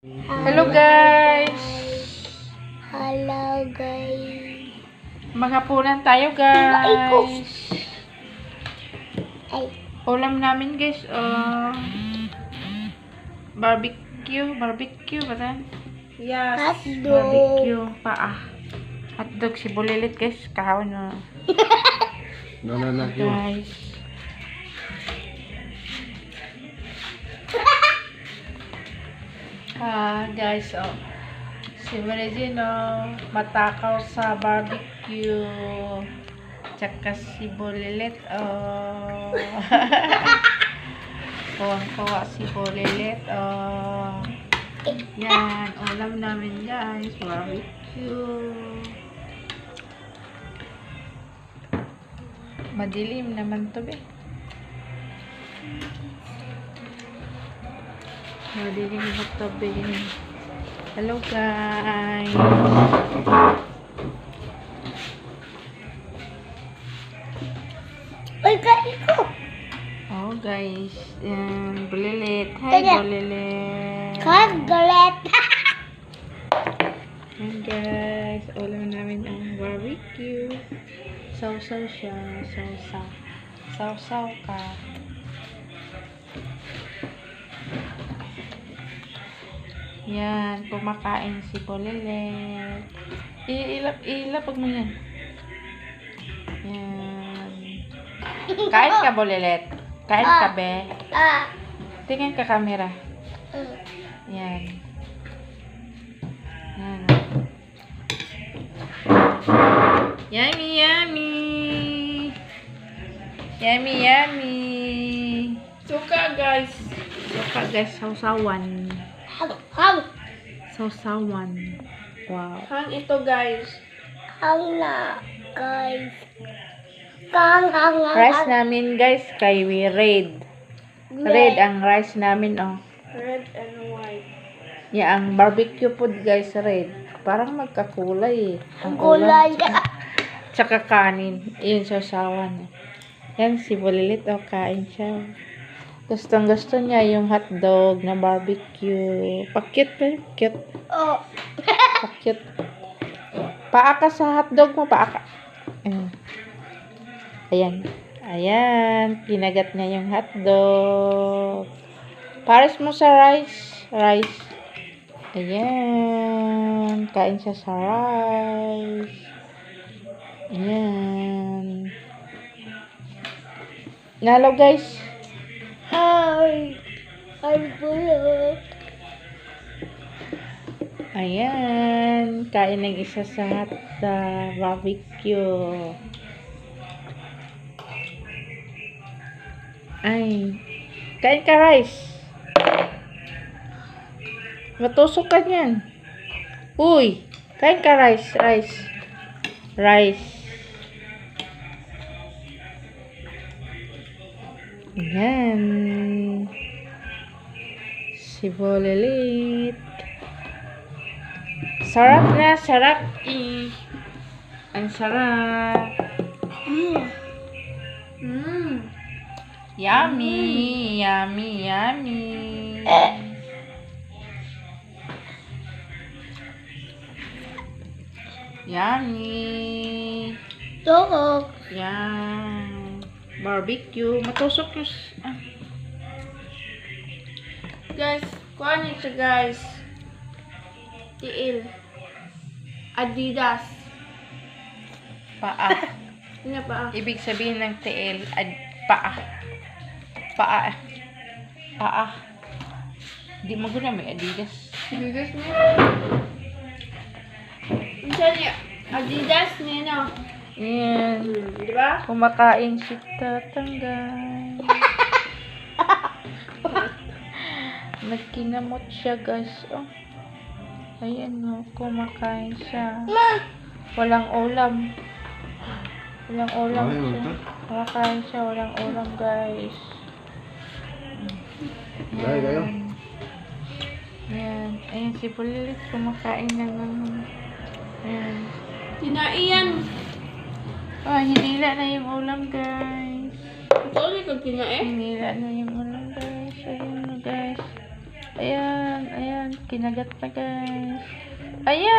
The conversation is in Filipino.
Hello guys! Hello guys. Maghapunan tayo guys. Ay, Ulam namin guys, barbecue ba yan? Yes. hotdog. Barbecue, paa. Hotdog si Bulilit guys, kahawin na. Guys. Guys, si Regino matakaw sa barbecue. Tsaka si Bulilit, Kuwang-kuwa si Bulilit, Yan, ulam namin guys, barbecue. Madilim naman to be. Madilim na to be. Hello guys. Uy, kain ko. Oh guys, yan, Bulilit. Hi Kaya. Bulilit. Kagalit. Yan guys, ulam namin ang barbecue. Sausaw siya, sausaw. Sausaw ka. Yan, kumakain si Bulilit. Ilapag mo yan. Yan. Kain ka, Bulilit. Kain ka, be. Tingin ka camera. Yan. Yan. Yummy, yummy. Yummy, yummy. Suka, guys. Suka, guys. Sausawan. Hang. Sausawan. Wow. Hang ito guys. Hang na, guys. Hang. Rice namin, guys, kay Red. Red ang rice namin, oh. Red and white. Yeah, ang barbecue food, guys, red. Parang magkakulay, eh. Ang Gulay. ulam, tsaka kanin. Yun, sausawan. Yan, si Bulilit, oh, kain siya. Gustong-gusto niya yung hotdog na barbecue. Pakit pa yun, cute. Oh. Pakit. Paa ka sa hotdog mo, paa ka. Ayan. Ayan. Kinagat niya yung hotdog. Pares mo sa rice. Rice. Ayan. Kain siya sa rice. Ayan. Nalo guys. Hi. Hi, bulot. Ayan. Kain ng isa sa barbecue. Ay. Kain ka rice. Matusok ka niyan. Uy. Kain ka rice. Rice. Rice. Ayan. Si Bulilit. Sarap na, sarap. Ang sarap. Yummy, yummy, yummy. Yummy. Dog. Yan. Barbecue. Matusok yung... Guys, kuha niyo siya guys. Tiil. Adidas. Paa. Ano pa? Ibig sabihin ng TL, paa. Paa. Paa. Hindi mo guna may Adidas. Adidas niya. Ano Adidas niya no? Yan. Di ba? Kumakain si Tatangay. Nagkinamot siya guys. Oh. Ayan o. Kumakain siya. Walang ulam. Walang ulam siya. Kumakain siya. Walang ulam guys. Ayan. Ayan. Ayan si Bulilit. Kumakain na ng... Ayan. Tinaiyan. Hinila na yung ulam guys. Ito ulit kag kinain. Hinila na yung ulam guys. Ayun na guys. Ayan, ayan. Kinagat na guys. Ayan.